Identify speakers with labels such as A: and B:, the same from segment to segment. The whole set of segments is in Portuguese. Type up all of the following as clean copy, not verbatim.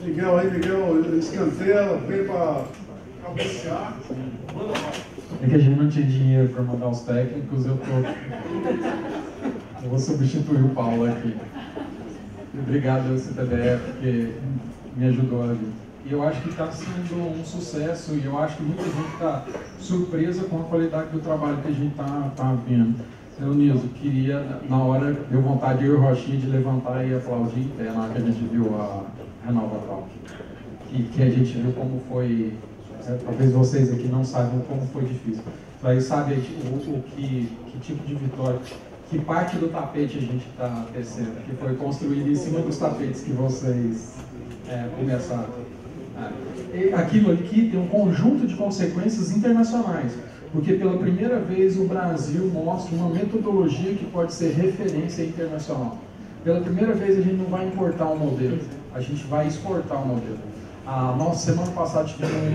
A: Miguel aí, Miguel, escanteia ela, vem para cabecear.
B: É que a gente não tinha dinheiro para mandar os técnicos, eu vou substituir o Paulo aqui. Obrigado ao CTDF, porque me ajudou ali. E eu acho que está sendo um sucesso, e eu acho que muita gente está surpresa com a qualidade do trabalho que a gente está vendo. Seu Nilson, queria, na hora, deu vontade eu e o Rochinha de levantar e aplaudir em pé na hora que a gente viu a Renova Talk. E que a gente viu como foi, talvez vocês aqui não saibam como foi difícil. Aí sabe que tipo de vitória, que parte do tapete a gente está tecendo, que foi construído em cima dos tapetes que vocês começaram. Aquilo aqui tem um conjunto de consequências internacionais, porque pela primeira vez o Brasil mostra uma metodologia que pode ser referência internacional. Pela primeira vez a gente não vai importar um modelo, a gente vai exportar um modelo. Nossa, semana passada tivemos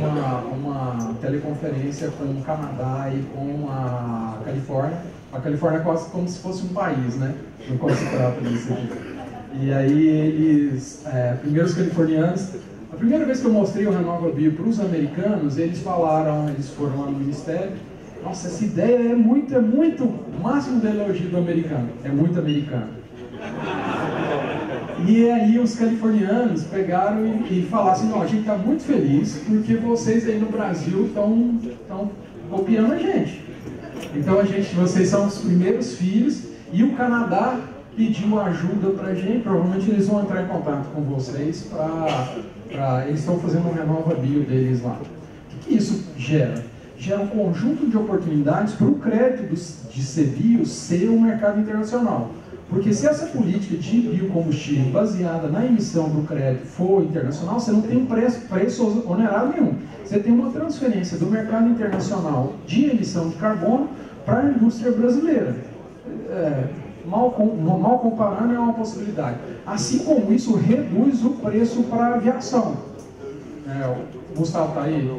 B: uma teleconferência com o Canadá e com a Califórnia. A Califórnia é quase como se fosse um país, né? Quando se trata disso aqui. E aí eles, primeiro os californianos, a primeira vez que eu mostrei o Renova Bio para os americanos, eles falaram, eles foram lá no ministério, nossa, essa ideia é muito, o máximo da elogio do americano, é muito americano. E aí os californianos pegaram e falaram assim, não, a gente está muito feliz porque vocês aí no Brasil estão copiando a gente. Então vocês são os primeiros filhos, e o Canadá pediu ajuda para a gente, provavelmente eles vão entrar em contato com vocês eles estão fazendo um Renova Bio deles lá. O que isso gera? Gera um conjunto de oportunidades para o crédito de CBio ser um mercado internacional. Porque se essa política de biocombustível baseada na emissão do crédito for internacional, você não tem preço onerado nenhum. Você tem uma transferência do mercado internacional de emissão de carbono para a indústria brasileira. Mal comparando, é uma possibilidade. Assim como isso reduz o preço para a aviação. O Gustavo está aí?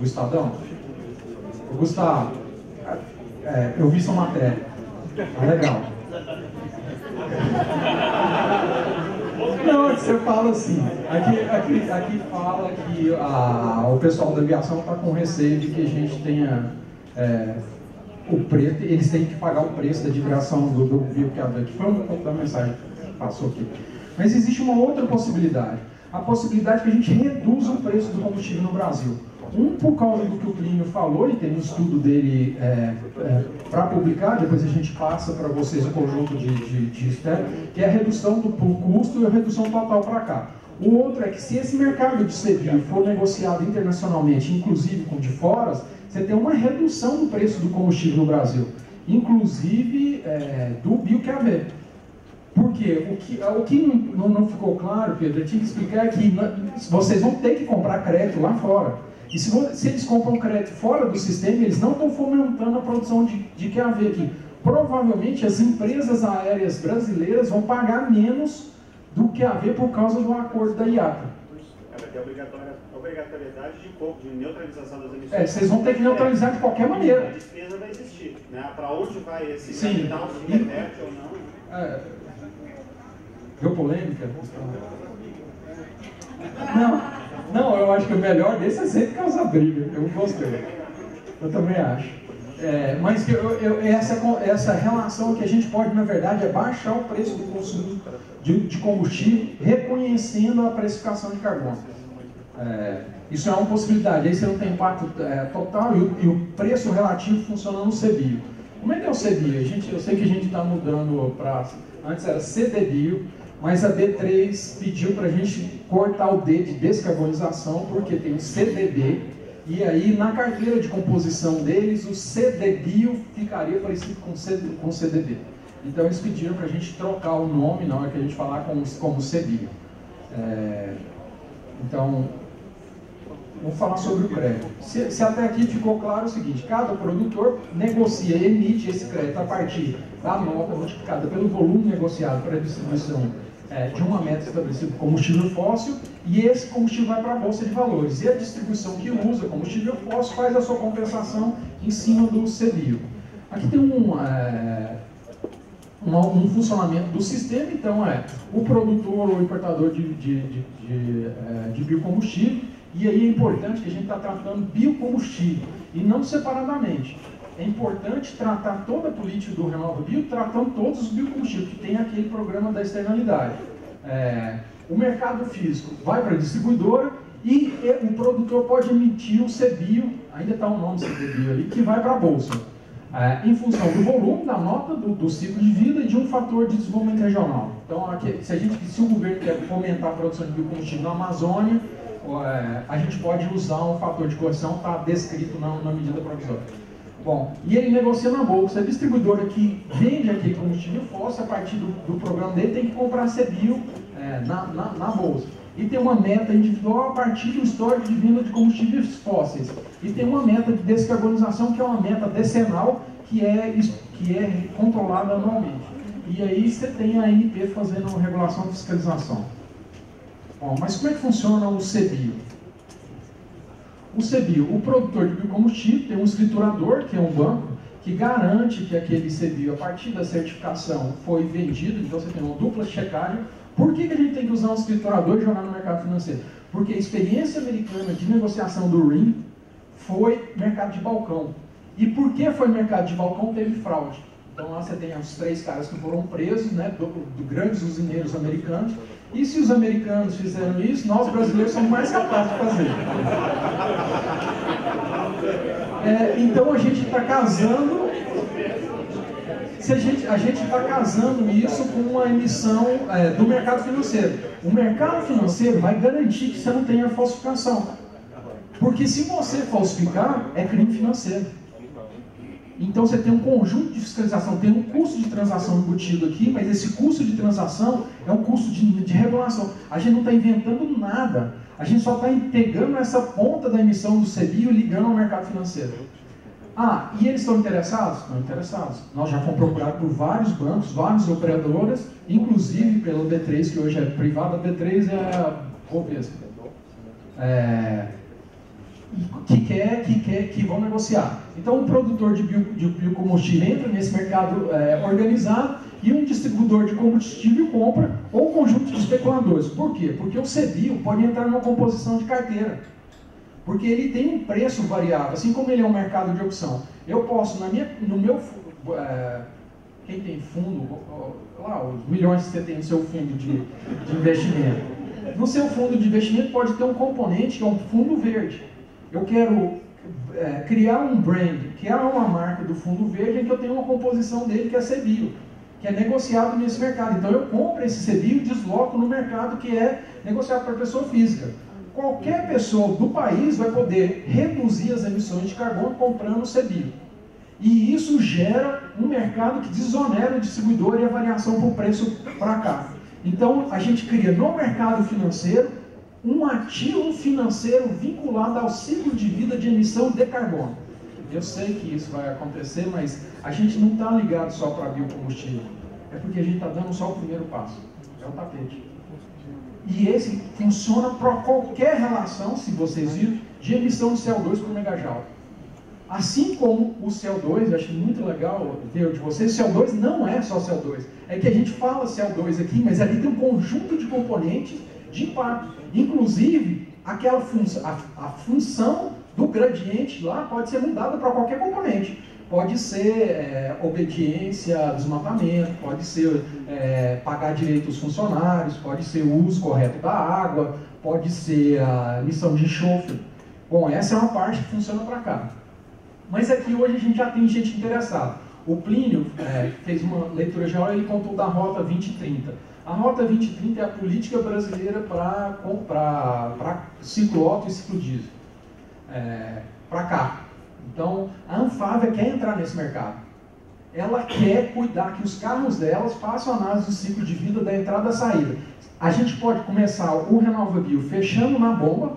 B: O Estadão? O Gustavo, eu vi sua matéria. Legal. Não, é que você fala assim. Aqui fala que o pessoal da aviação está com receio de que a gente tenha o preço, eles têm que pagar o preço da divulgação do BioQAV, que foi um pouco da mensagem que passou aqui. Mas existe uma outra possibilidade. A possibilidade que a gente reduza o preço do combustível no Brasil. Por causa do que o Plínio falou, e tem um estudo dele para publicar, depois a gente passa para vocês o conjunto de estudos, que é a redução do custo e a redução total para cá. O outro é que se esse mercado de CBio for negociado internacionalmente, inclusive com de fora, você tem uma redução do preço do combustível no Brasil, inclusive do BioQAV. Por quê? O que não ficou claro, Pedro, eu tinha que explicar que vocês vão ter que comprar crédito lá fora. E se eles compram crédito fora do sistema, eles não estão fomentando a produção de QAV aqui. Provavelmente as empresas aéreas brasileiras vão pagar menos do QAV por causa do acordo da IATA.
C: Vai ter obrigatoriedade de neutralização das emissões.
B: Vocês vão ter que neutralizar de qualquer maneira.
C: A despesa vai existir. Né? Para onde vai esse
B: Sim.
C: capital, se reverte ou não?
B: Deu polêmica? Não, eu acho que o melhor desse é sempre causar briga. Eu gostei. Eu também acho. Mas essa relação que a gente pode, na verdade, é baixar o preço do consumo de combustível, reconhecendo a precificação de carbono. Isso é uma possibilidade. Aí você não tem impacto total e o preço relativo funciona no CBio. Como é que é o CBio? Eu sei que a gente está mudando para... Antes era CDBio, mas a B3 pediu para a gente cortar o D de descarbonização, porque tem o CDB, e aí na carteira de composição deles, o CDBio ficaria parecido com o CDB. Então eles pediram para a gente trocar o nome na hora que a gente falar como CBio. Então, vamos falar sobre o crédito. Se até aqui ficou claro o seguinte, cada produtor negocia e emite esse crédito a partir da nota multiplicada pelo volume negociado para a distribuição de uma meta estabelecida por combustível fóssil, e esse combustível vai para a Bolsa de Valores. E a distribuição que usa combustível fóssil faz a sua compensação em cima do CBio. Aqui tem um funcionamento do sistema. Então o produtor ou importador de biocombustível, e aí é importante que a gente está tratando biocombustível e não separadamente. É importante tratar toda a política do RenovaBio, tratando todos os biocombustíveis, que tem aquele programa da externalidade. O mercado físico vai para a distribuidora e o produtor pode emitir o CBio, ainda está o nome CBio ali, que vai para a bolsa. Em função do volume, da nota, do ciclo de vida e de um fator de desenvolvimento regional. Então, se o governo quer fomentar a produção de biocombustível na Amazônia, a gente pode usar um fator de correção, está descrito na medida provisória. Bom, e ele negocia na bolsa. A distribuidora que vende aquele combustível fóssil, a partir do programa dele, tem que comprar CBio na bolsa. E tem uma meta individual a partir do histórico de venda de combustíveis fósseis. E tem uma meta de descarbonização, que é uma meta decenal, que é controlada anualmente. E aí você tem a ANP fazendo regulação e fiscalização. Bom, mas como é que funciona o CBio? O CBio, o produtor de biocombustível, tem um escriturador, que é um banco, que garante que aquele CBio, a partir da certificação, foi vendido. Então você tem uma dupla checagem. Por que a gente tem que usar um escriturador e jogar no mercado financeiro? Porque a experiência americana de negociação do RIN foi mercado de balcão. E por que foi mercado de balcão? Teve fraude. Então lá você tem os 3 caras que foram presos, né, do grandes usineiros americanos. E se os americanos fizeram isso, nós brasileiros somos mais capazes de fazer. Então a gente está casando. A gente está casando isso com uma emissão do mercado financeiro. O mercado financeiro vai garantir que você não tenha falsificação. Porque se você falsificar, é crime financeiro. Então você tem um conjunto de fiscalização, tem um custo de transação embutido aqui, mas esse custo de transação é um custo de regulação. A gente não está inventando nada. A gente só está pegando essa ponta da emissão do CBio e ligando ao mercado financeiro. E eles estão interessados? Estão interessados. Nós já fomos procurados por vários bancos, várias operadoras, inclusive pela B3, que hoje é privada. A B3 é a Bovespa. Que vão negociar. Então, um produtor de biocombustível entra nesse mercado organizado e um distribuidor de combustível compra, ou um conjunto de especuladores. Por quê? Porque o CBio pode entrar numa composição de carteira. Porque ele tem um preço variável, assim como ele é um mercado de opção. Eu posso, no meu quem tem fundo, lá, os milhões que você tem no seu fundo de investimento. No seu fundo de investimento pode ter um componente que é um fundo verde. Eu quero criar um brand, criar uma marca do fundo verde em que eu tenho uma composição dele que é CBio, que é negociado nesse mercado. Então eu compro esse CBio e desloco no mercado que é negociado para pessoa física. Qualquer pessoa do país vai poder reduzir as emissões de carbono comprando o CBio. E isso gera um mercado que desonera o distribuidor e a variação por preço para cá. Então a gente cria no mercado financeiro um ativo financeiro vinculado ao ciclo de vida de emissão de carbono. Eu sei que isso vai acontecer, mas a gente não está ligado só para biocombustível. É porque a gente está dando só o primeiro passo. É o tapete. E esse funciona para qualquer relação, se vocês viram, de emissão de CO2 por megajoule. Assim como o CO2, eu acho muito legal ver o de vocês, CO2 não é só CO2. É que a gente fala CO2 aqui, mas ali tem um conjunto de componentes de impacto. Inclusive, aquela a função do gradiente lá pode ser mudada para qualquer componente. Pode ser obediência, desmatamento, pode ser pagar direito aos funcionários, pode ser o uso correto da água, pode ser a emissão de enxofre. Bom, essa é uma parte que funciona para cá. Mas aqui hoje a gente já tem gente interessada. O Plínio fez uma leitura geral e ele contou da Rota 2030. A Rota 2030 é a política brasileira para ciclo alto e ciclo diesel. Para cá. Então, a Anfávia quer entrar nesse mercado. Ela quer cuidar que os carros delas façam análise do ciclo de vida da entrada e saída. A gente pode começar o RenovaBio fechando na bomba,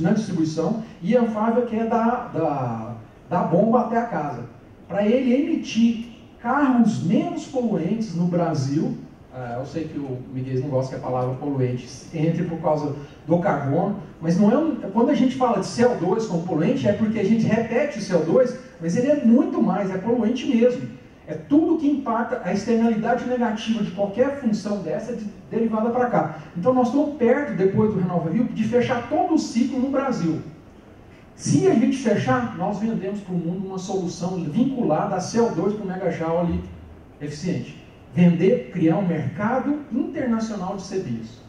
B: na distribuição, e a Anfávia quer da bomba até a casa. Para ele emitir carros menos poluentes no Brasil. Eu sei que o Miguel não gosta que a palavra poluente entre por causa do carbono, mas não quando a gente fala de CO2 como poluente, é porque a gente repete o CO2, mas ele é muito mais, é poluente mesmo. É tudo que impacta a externalidade negativa de qualquer função dessa derivada para cá. Então nós estamos perto, depois do RenovaBio, de fechar todo o ciclo no Brasil. Se a gente fechar, nós vendemos para o mundo uma solução vinculada a CO2 por megajoule eficiente. Vender, criar um mercado internacional de CBIOS.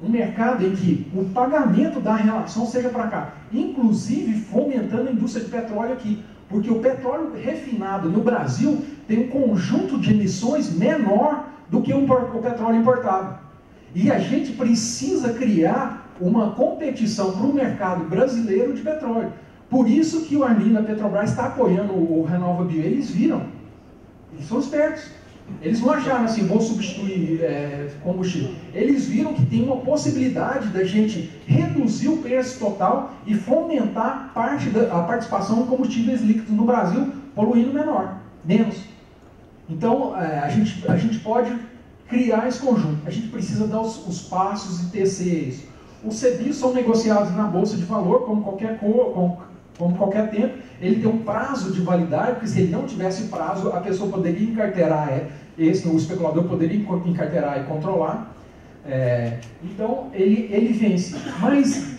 B: Um mercado em que o pagamento da relação seja para cá, inclusive fomentando a indústria de petróleo aqui, porque o petróleo refinado no Brasil tem um conjunto de emissões menor do que o petróleo importado. E a gente precisa criar uma competição para o mercado brasileiro de petróleo. Por isso que o Armin da Petrobras está apoiando o RenovaBio. Eles viram, eles são espertos. Eles não acharam assim, vou substituir combustível. Eles viram que tem uma possibilidade da gente reduzir o preço total e fomentar a participação em combustíveis líquidos no Brasil, poluindo menos. Então, a gente pode criar esse conjunto. A gente precisa dar os passos e tecer isso. Os CBIOS são negociados na Bolsa de Valor, como qualquer tempo. Ele tem um prazo de validade, porque se ele não tivesse prazo, a pessoa poderia encarteirar, o especulador poderia encarteirar e controlar. Então, ele vence. Mas,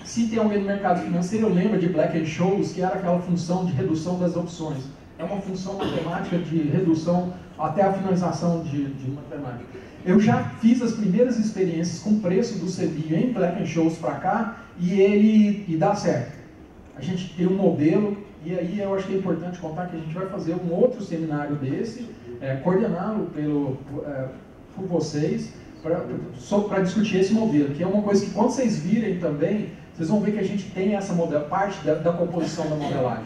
B: se tem alguém no mercado financeiro, eu lembro de Black-Scholes, que era aquela função de redução das opções. É uma função matemática de redução até a finalização de matemática. Eu já fiz as primeiras experiências com o preço do CBIO em Black-Scholes para cá, e dá certo. A gente tem um modelo, e aí eu acho que é importante contar que a gente vai fazer um outro seminário desse, coordená-lo por vocês, para discutir esse modelo, que é uma coisa que quando vocês virem também, vocês vão ver que a gente tem essa parte da composição da modelagem,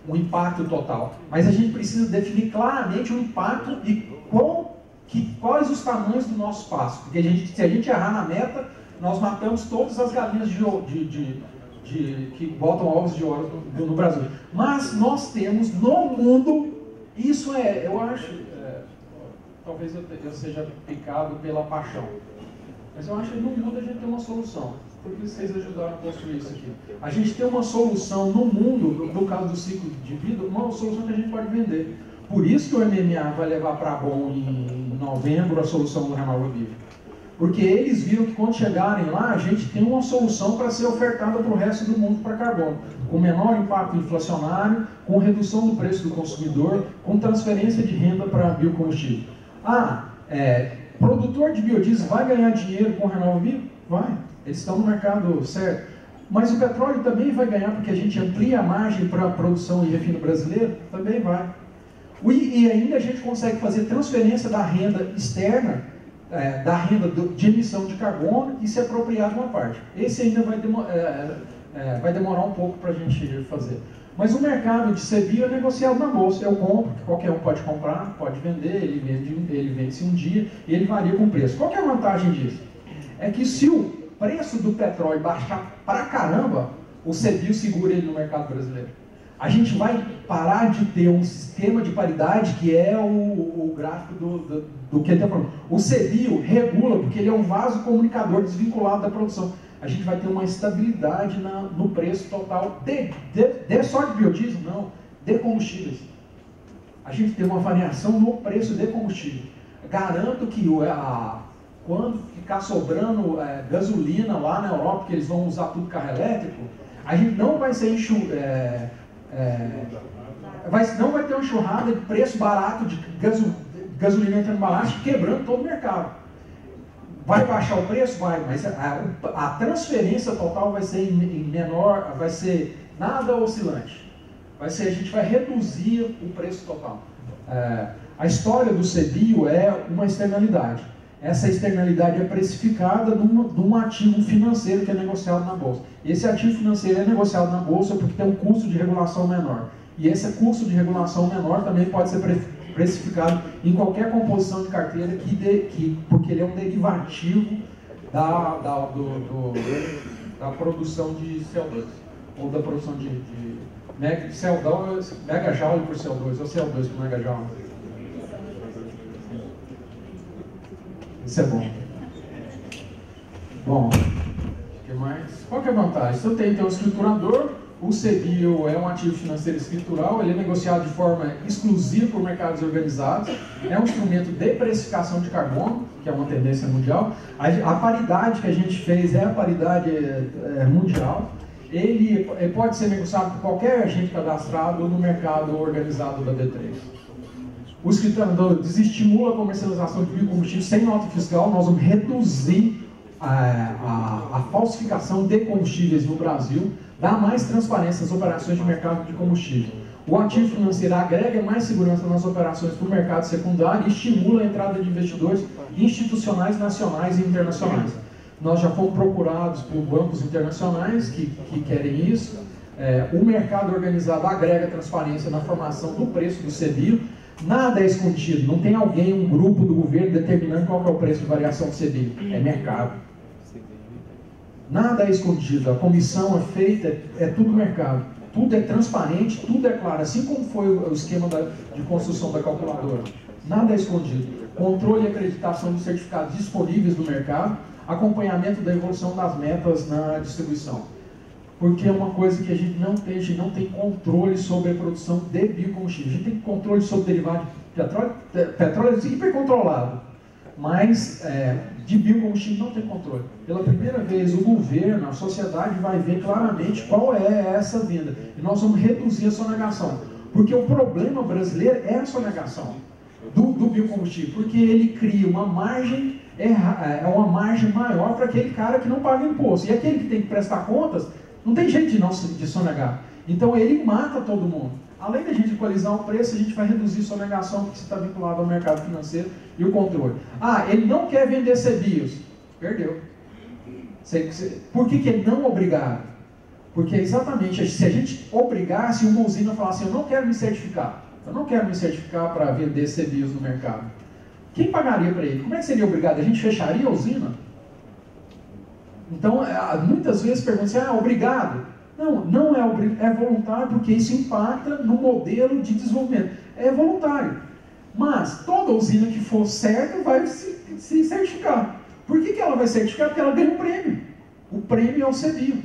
B: um impacto total. Mas a gente precisa definir claramente o impacto e quais os tamanhos do nosso passo, porque se a gente errar na meta, nós matamos todas as galinhas que botam ovos de ouro no Brasil. Mas nós temos no mundo, isso eu acho, talvez eu seja picado pela paixão, mas eu acho que no mundo a gente tem uma solução, porque vocês ajudaram a construir isso aqui. A gente tem uma solução no mundo, no caso do ciclo de vida, uma solução que a gente pode vender. Por isso que o MMA vai levar para Bonn em novembro a solução do RenovaBio. Porque eles viram que quando chegarem lá, a gente tem uma solução para ser ofertada para o resto do mundo para carbono, com menor impacto inflacionário, com redução do preço do consumidor, com transferência de renda para biocombustível. Produtor de biodiesel vai ganhar dinheiro com o RenovaBio? Vai, eles estão no mercado certo. Mas o petróleo também vai ganhar porque a gente amplia a margem para a produção e refino brasileiro? Também vai. E ainda a gente consegue fazer transferência da renda externa, da renda de emissão de carbono e se apropriar de uma parte. Esse ainda vai demorar um pouco para a gente fazer. Mas o mercado de CBIO é negociado na bolsa. Eu compro, qualquer um pode comprar, pode vender, ele vende-se um dia e ele varia com o preço. Qual que é a vantagem disso? É que se o preço do petróleo baixar pra caramba, o CBIO segura ele no mercado brasileiro. A gente vai parar de ter um sistema de paridade que é o gráfico do que ele está falando. O CBIO regula, porque ele é um vaso comunicador desvinculado da produção. A gente vai ter uma estabilidade no preço total só de biodiesel, não, de combustíveis. A gente tem uma variação no preço de combustível. Garanto que quando ficar sobrando gasolina lá na Europa, que eles vão usar tudo carro elétrico, a gente não vai ser não vai ter uma enxurrada de preço barato de gasolina entrando barato, quebrando todo o mercado. Vai baixar o preço? Vai, mas a transferência total vai ser menor, vai ser nada oscilante. A gente vai reduzir o preço total. A história do CBIO é uma externalidade. Essa externalidade é precificada num ativo financeiro que é negociado na bolsa. Esse ativo financeiro é negociado na bolsa porque tem um custo de regulação menor. E esse custo de regulação menor também pode ser precificado em qualquer composição de carteira, porque ele é um derivativo da produção de CO2, ou da produção de megajoule por CO2, ou CO2 por megajoule. Isso é bom. Bom, o que mais? Qual que é a vantagem? Se eu tenho um estruturador, O CBIO é um ativo financeiro escritural, ele é negociado de forma exclusiva por mercados organizados, é um instrumento de precificação de carbono, que é uma tendência mundial. A paridade que a gente fez é a paridade mundial. Ele pode ser negociado por qualquer agente cadastrado no mercado organizado da B3. O escritório desestimula a comercialização de biocombustíveis sem nota fiscal. Nós vamos reduzir a falsificação de combustíveis no Brasil, dá mais transparência às operações de mercado de combustível. O ativo financeiro agrega mais segurança nas operações do mercado secundário e estimula a entrada de investidores institucionais, nacionais e internacionais. Nós já fomos procurados por bancos internacionais que querem isso. O mercado organizado agrega transparência na formação do preço do CBIO. Nada é escondido, não tem alguém, um grupo do governo determinando qual é o preço de variação do CBIO. É mercado. Nada é escondido, a comissão é feita, é tudo mercado. Tudo é transparente, tudo é claro, assim como foi o esquema de construção da calculadora. Nada é escondido. Controle e acreditação dos certificados disponíveis no mercado, acompanhamento da evolução das metas na distribuição. Porque é uma coisa que a gente não tem controle sobre a produção de biocombustível. A gente tem controle sobre derivado de petróleo é hipercontrolado, mas de biocombustível não tem controle. Pela primeira vez, o governo, a sociedade vai ver claramente qual é essa venda. E nós vamos reduzir a sonegação. Porque o problema brasileiro é a sonegação do biocombustível. Porque ele cria uma margem, uma margem maior para aquele cara que não paga imposto. E aquele que tem que prestar contas, não tem jeito de sonegar. Então ele mata todo mundo. Além da gente equalizar o preço, a gente vai reduzir a sonegação, porque está vinculado ao mercado financeiro e o controle. Ele não quer vender CBIOS. Perdeu. Por que ele não é obrigado? Porque exatamente, se a gente obrigasse uma usina a falar assim, eu não quero me certificar para vender CBIOS no mercado. Quem pagaria para ele? Como é que seria obrigado? A gente fecharia a usina? Então, muitas vezes perguntam assim, obrigado? Não é voluntário, porque isso impacta no modelo de desenvolvimento. É voluntário. Mas toda usina que for certa vai se certificar. Por que ela vai certificar? Porque ela ganha um prêmio. O prêmio é o CBIO.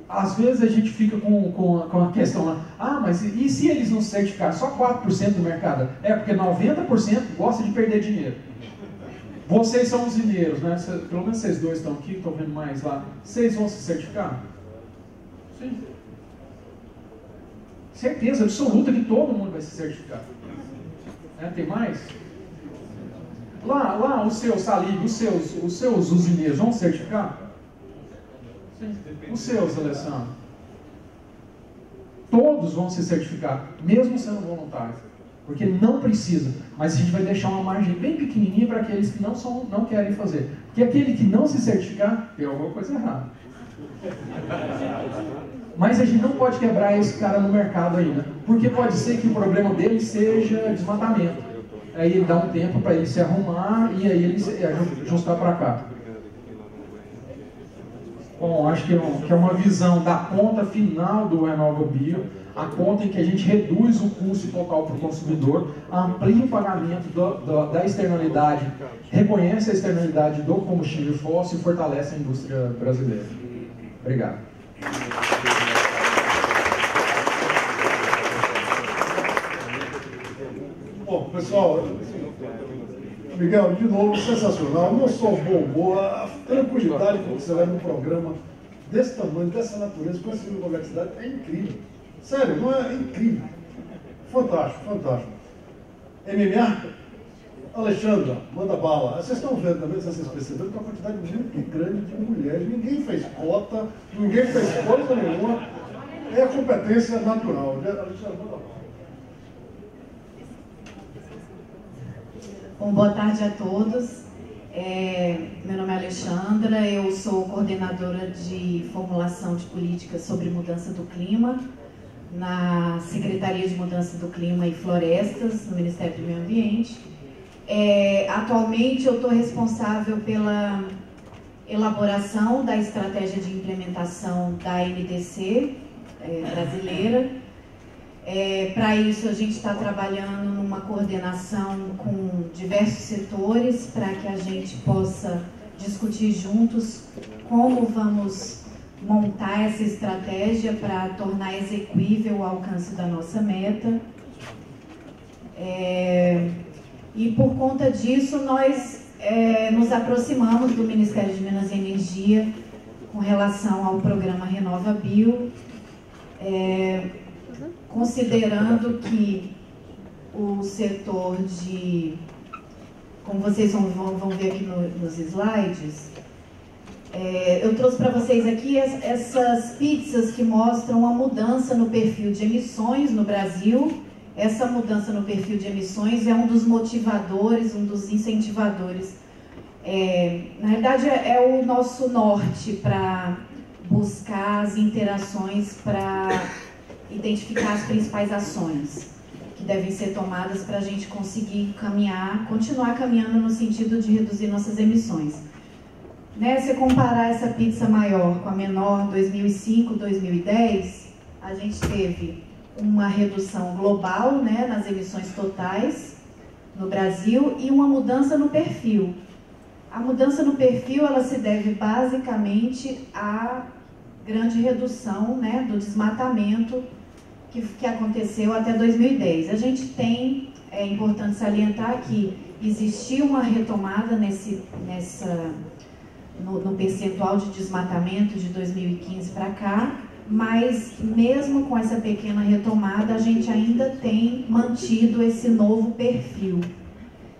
B: Às vezes a gente fica com a questão lá, mas e se eles não certificarem? Só 4% do mercado? Porque 90% gosta de perder dinheiro. Vocês são usineiros, né? Pelo menos vocês dois estão aqui, estou vendo mais lá. Vocês vão se certificar? Sim. Certeza absoluta que todo mundo vai se certificar. Tem mais? Lá os seus Salib, os seus usineiros vão se certificar? Sim. Os seus, Alessandro? Todos vão se certificar, mesmo sendo voluntários. Porque não precisa. Mas a gente vai deixar uma margem bem pequenininha para aqueles que não querem fazer. Porque aquele que não se certificar, tem alguma coisa errada. Mas a gente não pode quebrar esse cara no mercado ainda. Porque pode ser que o problema dele seja desmatamento. Aí ele dá um tempo para ele se arrumar e aí ele se ajustar para cá. Bom, acho que é uma visão da conta final do RenovaBio, a conta em que a gente reduz o custo total para o consumidor, amplia o pagamento da externalidade, reconhece a externalidade do combustível fóssil e fortalece a indústria brasileira. Obrigado.
A: Bom, pessoal, Miguel, de novo, sensacional. Não só o bom humor, a tranquilidade que você leva num programa desse tamanho, dessa natureza, com essa complexidade, é incrível. Sério, não é incrível. Fantástico, fantástico. MMA, Alexandra, manda bala. Vocês estão vendo também, vocês perceberam que a quantidade muito grande de mulheres, ninguém fez cota, ninguém fez coisa nenhuma. É a competência natural. Alexandra, manda bala.
D: Bom, boa tarde a todos. Meu nome é Alexandra, eu sou coordenadora de formulação de políticas sobre mudança do clima na Secretaria de Mudança do Clima e Florestas, no Ministério do Meio Ambiente. Atualmente eu estou responsável pela elaboração da estratégia de implementação da NDC brasileira. Para isso a gente está trabalhando numa coordenação com diversos setores para que a gente possa discutir juntos como vamos montar essa estratégia para tornar execuível o alcance da nossa meta. E por conta disso, nós nos aproximamos do Ministério de Minas e Energia com relação ao programa RenovaBio, considerando que o setor de, como vocês vão ver aqui nos slides, eu trouxe para vocês aqui essas pizzas que mostram a mudança no perfil de emissões no Brasil. Essa mudança no perfil de emissões é um dos motivadores, um dos incentivadores. Na realidade, é o nosso norte para buscar as interações, para identificar as principais ações que devem ser tomadas para a gente conseguir continuar caminhando no sentido de reduzir nossas emissões. Se comparar essa pizza maior com a menor, 2005, 2010, a gente teve uma redução global, nas emissões totais no Brasil e uma mudança no perfil. A mudança no perfil, ela se deve basicamente à grande redução, do desmatamento que aconteceu até 2010. A gente tem, é importante salientar que existiu uma retomada no percentual de desmatamento de 2015 para cá, mas mesmo com essa pequena retomada, a gente ainda tem mantido esse novo perfil.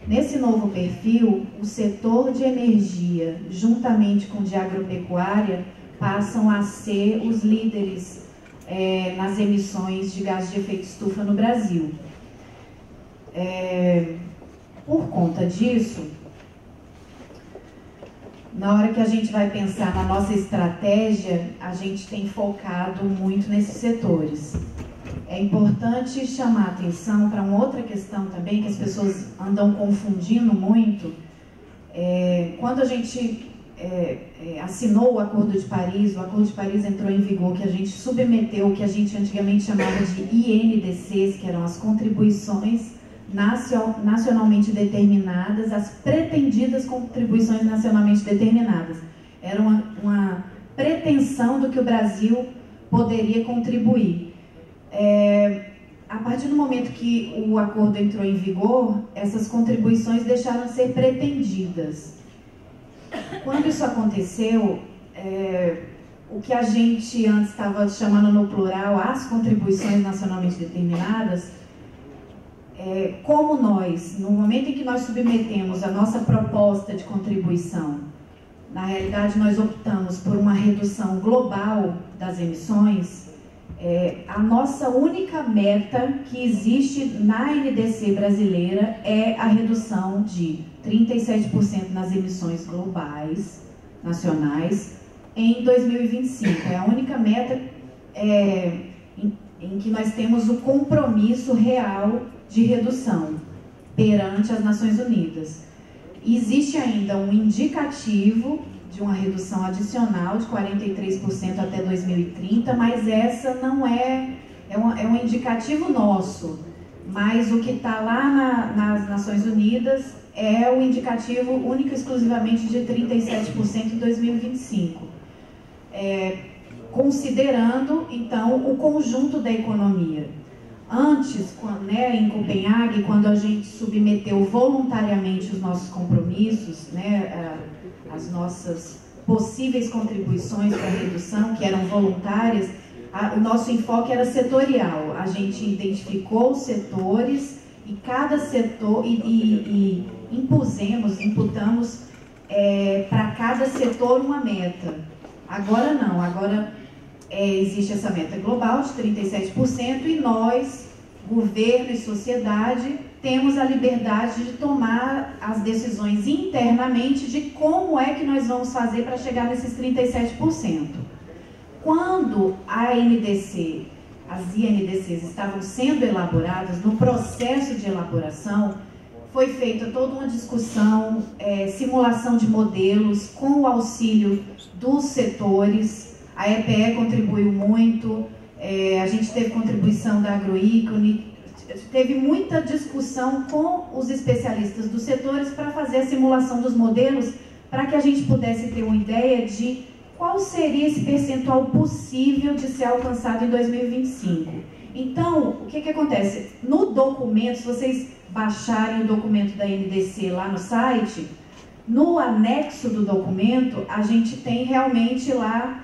D: Nesse novo perfil, o setor de energia, juntamente com o de agropecuária, passam a ser os líderes nas emissões de gases de efeito estufa no Brasil. Por conta disso, na hora que a gente vai pensar na nossa estratégia, a gente tem focado muito nesses setores. É importante chamar a atenção para uma outra questão também, que as pessoas andam confundindo muito. Quando a gente assinou o Acordo de Paris, o Acordo de Paris entrou em vigor, que a gente submeteu o que a gente antigamente chamava de INDCs, que eram as contribuições nacionalmente determinadas, as pretendidas contribuições nacionalmente determinadas. Era uma pretensão do que o Brasil poderia contribuir. A partir do momento que o acordo entrou em vigor, essas contribuições deixaram de ser pretendidas. Quando isso aconteceu, o que a gente antes estava chamando no plural, as contribuições nacionalmente determinadas, como nós, no momento em que nós submetemos a nossa proposta de contribuição, na realidade nós optamos por uma redução global das emissões, a nossa única meta que existe na NDC brasileira é a redução de 37% nas emissões globais, nacionais, em 2025. É a única meta em que nós temos o compromisso real de redução perante as Nações Unidas. Existe ainda um indicativo de uma redução adicional de 43% até 2030, mas essa não é um indicativo nosso, mas o que está lá nas Nações Unidas é o indicativo único e exclusivamente de 37% em 2025. Considerando, então, o conjunto da economia. Antes, em Copenhague, quando a gente submeteu voluntariamente os nossos compromissos, as nossas possíveis contribuições para a redução, que eram voluntárias, o nosso enfoque era setorial. A gente identificou os setores e cada setor, imputamos para cada setor uma meta. Agora não, agora existe essa meta global de 37% e nós, governo e sociedade, temos a liberdade de tomar as decisões internamente de como é que nós vamos fazer para chegar nesses 37%. Quando a NDC, as INDCs estavam sendo elaboradas, no processo de elaboração, foi feita toda uma discussão, simulação de modelos, com o auxílio dos setores. A EPE contribuiu muito, a gente teve contribuição da Agroícone, teve muita discussão com os especialistas dos setores para fazer a simulação dos modelos, para que a gente pudesse ter uma ideia de qual seria esse percentual possível de ser alcançado em 2025. Então, o que acontece? No documento, se vocês baixarem o documento da NDC lá no site, no anexo do documento, a gente tem realmente lá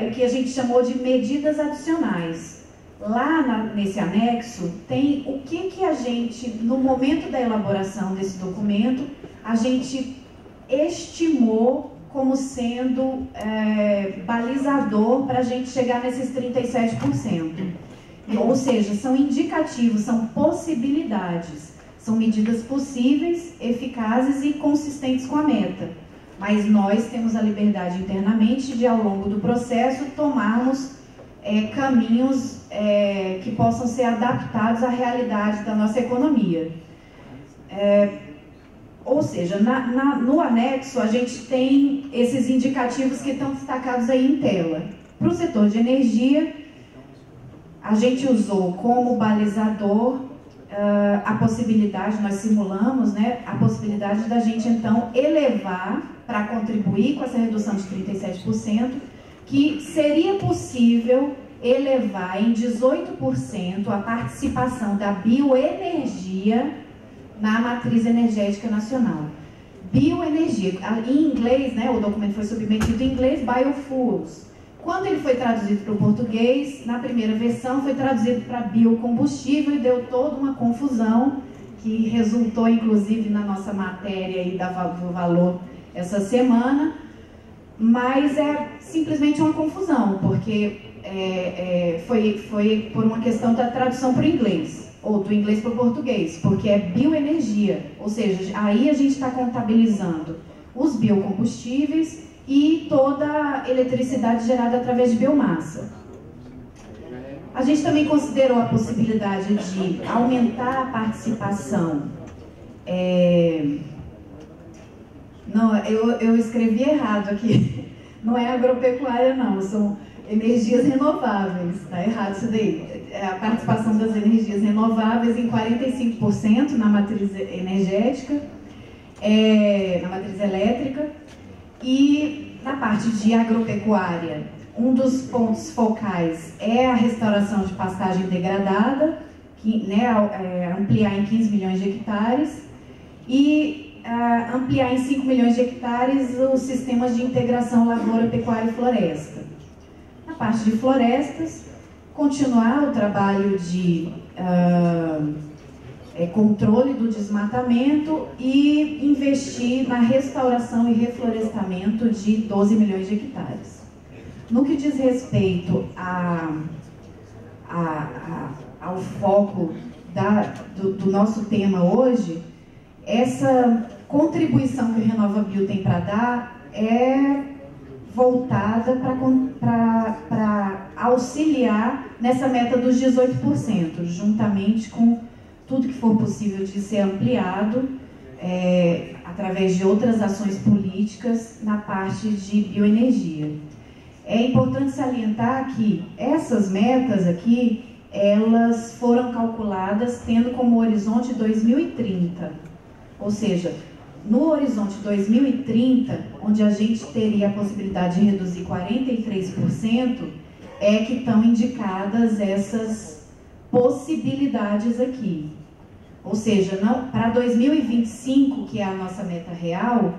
D: o que a gente chamou de medidas adicionais. Lá nesse anexo tem o que a gente, no momento da elaboração desse documento, a gente estimou como sendo balizador para a gente chegar nesses 37%. Ou seja, são indicativos, são possibilidades, são medidas possíveis, eficazes e consistentes com a meta. Mas nós temos a liberdade internamente de, ao longo do processo, tomarmos caminhos que possam ser adaptados à realidade da nossa economia. Ou seja, no anexo a gente tem esses indicativos que estão destacados aí em tela. Para o setor de energia, a gente usou como balizador a possibilidade, nós simulamos, né, a possibilidade da gente então elevar, para contribuir com essa redução de 37%, que seria possível elevar em 18% a participação da bioenergia na matriz energética nacional. Bioenergia, em inglês, né, o documento foi submetido em inglês, biofuels. Quando ele foi traduzido para o português, na primeira versão foi traduzido para biocombustível e deu toda uma confusão, que resultou inclusive na nossa matéria aí do valor essa semana, mas é simplesmente uma confusão, porque foi por uma questão da tradução para o inglês, ou do inglês para o português, porque é bioenergia, ou seja, aí a gente está contabilizando os biocombustíveis e toda a eletricidade gerada através de biomassa. A gente também considerou a possibilidade de aumentar a participação. Não, eu escrevi errado aqui. Não é agropecuária, não. São energias renováveis. Está errado isso daí. A participação das energias renováveis em 45% na matriz energética, na matriz elétrica. E na parte de agropecuária, um dos pontos focais é a restauração de pastagem degradada, ampliar em 15 milhões de hectares, e ampliar em 5 milhões de hectares os sistemas de integração lavoura, pecuária e floresta. Na parte de florestas, continuar o trabalho de controle do desmatamento e investir na restauração e reflorestamento de 12 milhões de hectares. No que diz respeito ao foco do nosso tema hoje, essa contribuição que o RenovaBio tem para dar é voltada para auxiliar nessa meta dos 18%, juntamente com tudo que for possível de ser ampliado através de outras ações políticas na parte de bioenergia. É importante salientar que essas metas aqui, elas foram calculadas tendo como horizonte 2030, ou seja, no horizonte 2030, onde a gente teria a possibilidade de reduzir 43%, é que estão indicadas essas possibilidades aqui. Ou seja, para 2025, que é a nossa meta real,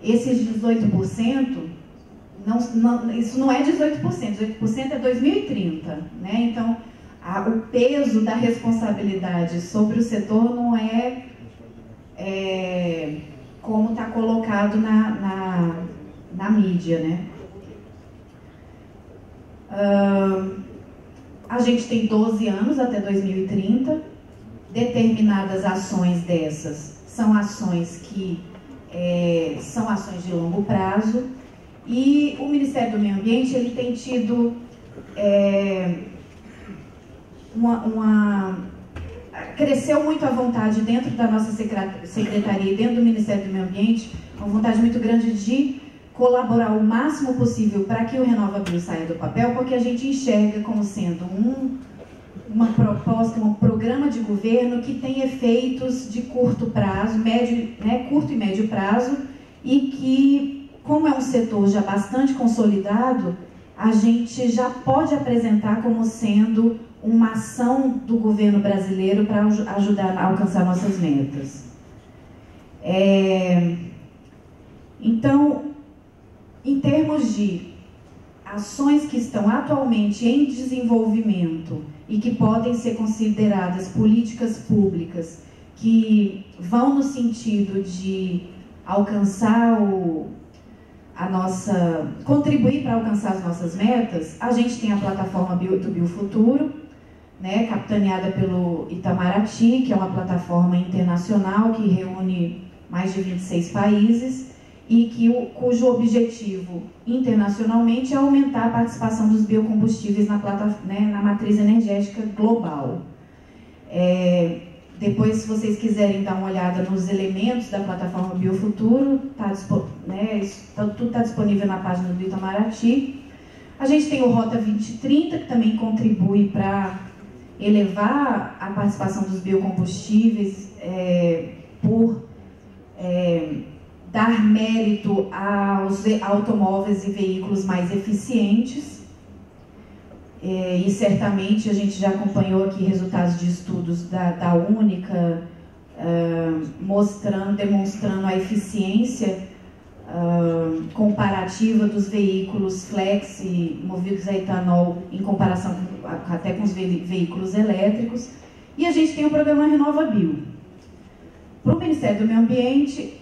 D: esses 18%, isso não é 18%, 18% é 2030, né? Então, o peso da responsabilidade sobre o setor não é como está colocado na mídia, né? A gente tem 12 anos até 2030. Determinadas ações dessas são ações que são ações de longo prazo, e o Ministério do Meio Ambiente ele tem tido cresceu muito a vontade dentro da nossa secretaria e dentro do Ministério do Meio Ambiente, uma vontade muito grande de colaborar o máximo possível para que o RenovaBio saia do papel, porque a gente enxerga como sendo uma proposta, um programa de governo que tem efeitos de curto prazo, curto e médio prazo, e que como é um setor já bastante consolidado, a gente já pode apresentar como sendo uma ação do governo brasileiro para ajudar a alcançar nossas metas. Então, em termos de ações que estão atualmente em desenvolvimento e que podem ser consideradas políticas públicas que vão no sentido de alcançar contribuir para alcançar as nossas metas, a gente tem a plataforma do Biofuturo, né, capitaneada pelo Itamaraty, que é uma plataforma internacional que reúne mais de 26 países e cujo objetivo internacionalmente é aumentar a participação dos biocombustíveis na matriz energética global. Depois, se vocês quiserem dar uma olhada nos elementos da plataforma Biofuturo, tudo está disponível na página do Itamaraty. A gente tem o Rota 2030, que também contribui para elevar a participação dos biocombustíveis por dar mérito aos automóveis e veículos mais eficientes. E certamente a gente já acompanhou aqui resultados de estudos da Única, demonstrando a eficiência comparativa dos veículos flex movidos a etanol em comparação até com os veículos elétricos. E a gente tem o programa RenovaBio. Para o Ministério do Meio Ambiente,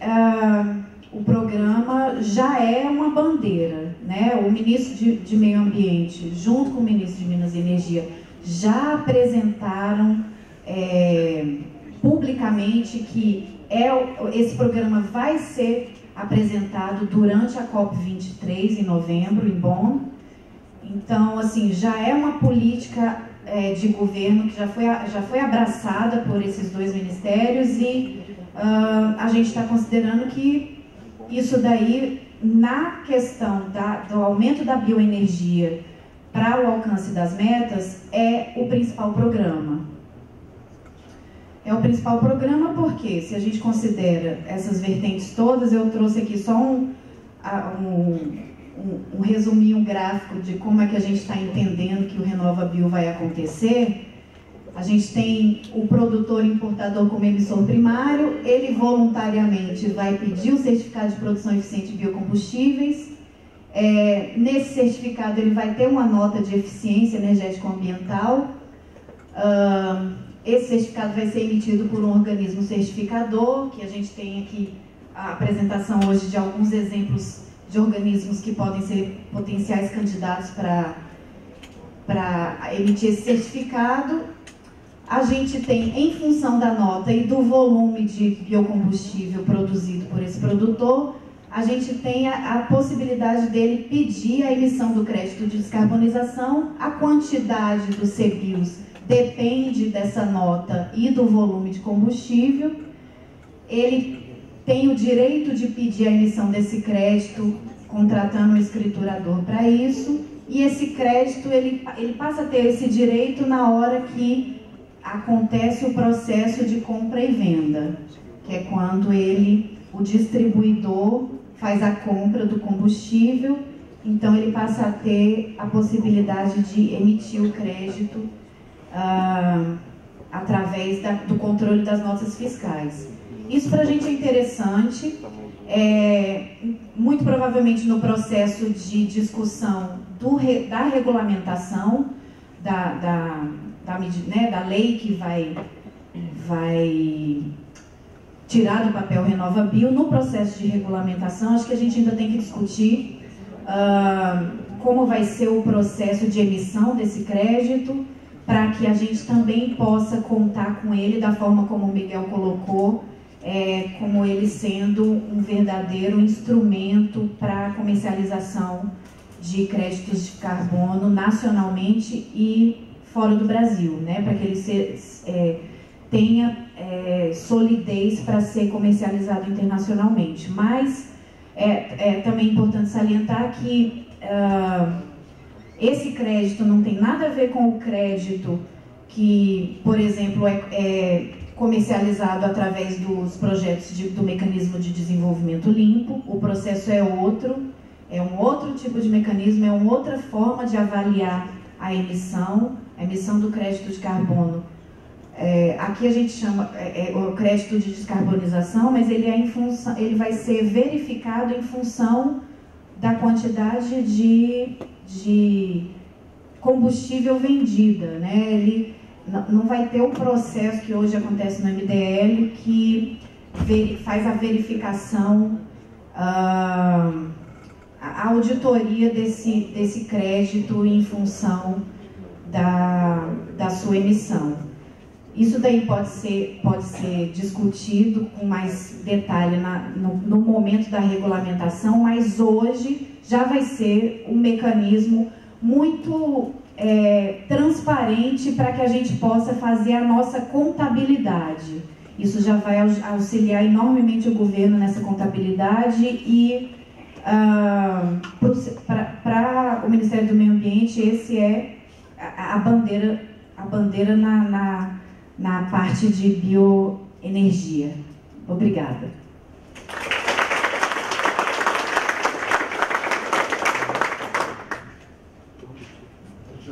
D: o programa já é uma bandeira, né? O ministro de Meio Ambiente, junto com o ministro de Minas e Energia, já apresentaram publicamente que esse programa vai ser apresentado durante a COP23 em novembro, em Bonn. Então, assim, já é uma política de governo que já foi abraçada por esses dois ministérios e a gente está considerando que isso daí, na questão do aumento da bioenergia para o alcance das metas, é o principal programa. É o principal programa porque, se a gente considera essas vertentes todas, eu trouxe aqui só um resuminho gráfico de como é que a gente está entendendo que o RenovaBio vai acontecer. A gente tem o produtor importador como emissor primário, ele voluntariamente vai pedir o certificado de produção eficiente de biocombustíveis. Nesse certificado ele vai ter uma nota de eficiência energético-ambiental. Esse certificado vai ser emitido por um organismo certificador, que a gente tem aqui a apresentação hoje de alguns exemplos de organismos que podem ser potenciais candidatos para emitir esse certificado. A gente tem, em função da nota e do volume de biocombustível produzido por esse produtor, a gente tem a possibilidade dele pedir a emissão do crédito de descarbonização. A quantidade dos CBIOs depende dessa nota e do volume de combustível. Ele tem o direito de pedir a emissão desse crédito, contratando um escriturador para isso, e esse crédito ele passa a ter esse direito na hora que acontece o processo de compra e venda, que é quando o distribuidor faz a compra do combustível, então ele passa a ter a possibilidade de emitir o crédito através do controle das notas fiscais. Isso para a gente é interessante, muito provavelmente no processo de discussão da regulamentação, da lei que vai tirar do papel RenovaBio. No processo de regulamentação, acho que a gente ainda tem que discutir como vai ser o processo de emissão desse crédito, para que a gente também possa contar com ele da forma como o Miguel colocou, como ele sendo um verdadeiro instrumento para a comercialização de créditos de carbono nacionalmente e fora do Brasil, né? Para que ele tenha solidez para ser comercializado internacionalmente. Mas é também importante salientar que esse crédito não tem nada a ver com o crédito que, por exemplo, comercializado através dos projetos do mecanismo de desenvolvimento limpo. O processo é um outro tipo de mecanismo, é uma outra forma de avaliar a emissão do crédito de carbono. Aqui a gente chama o crédito de descarbonização, mas ele vai ser verificado em função da quantidade de combustível vendida, né? Ele não vai ter um processo que hoje acontece no MDL que faz a verificação, a auditoria desse crédito em função da sua emissão. Isso daí pode ser discutido com mais detalhe no momento da regulamentação, mas hoje já vai ser um mecanismo muito transparente para que a gente possa fazer a nossa contabilidade. Isso já vai auxiliar enormemente o governo nessa contabilidade e para o Ministério do Meio Ambiente esse é a bandeira na parte de bioenergia. Obrigada.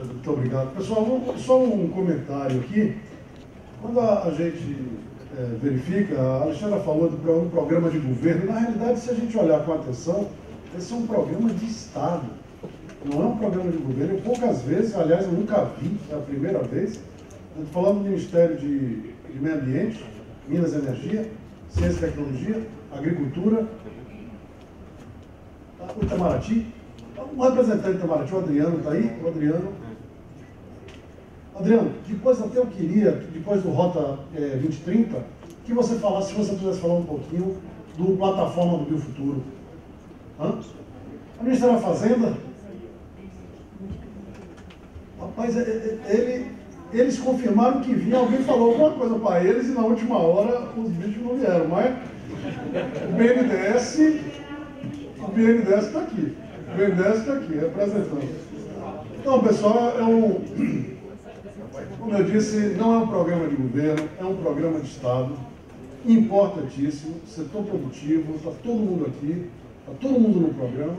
A: Muito obrigado. Pessoal, só um comentário aqui. Quando a gente verifica, a Alexandra falou do programa de governo, na realidade, se a gente olhar com atenção, esse é um programa de Estado, não é um programa de governo. Eu poucas vezes, aliás, eu nunca vi, é a primeira vez, eu estou falando do Ministério de Meio Ambiente, Minas e Energia, Ciência e Tecnologia, Agricultura, o Itamaraty, o representante do Itamaraty, o Adriano, está aí? O Adriano, depois até eu queria, depois do Rota 2030, que você falasse, se você pudesse falar um pouquinho do Plataforma do Biofuturo. A Ministra da Fazenda, rapaz, eles confirmaram que vinha, alguém falou alguma coisa para eles e na última hora os bichos não vieram, mas o BNDES está aqui. O BNDES está aqui, representando. Então, pessoal, como eu disse, não é um programa de governo, é um programa de Estado, importantíssimo, setor produtivo, está todo mundo aqui, está todo mundo no programa.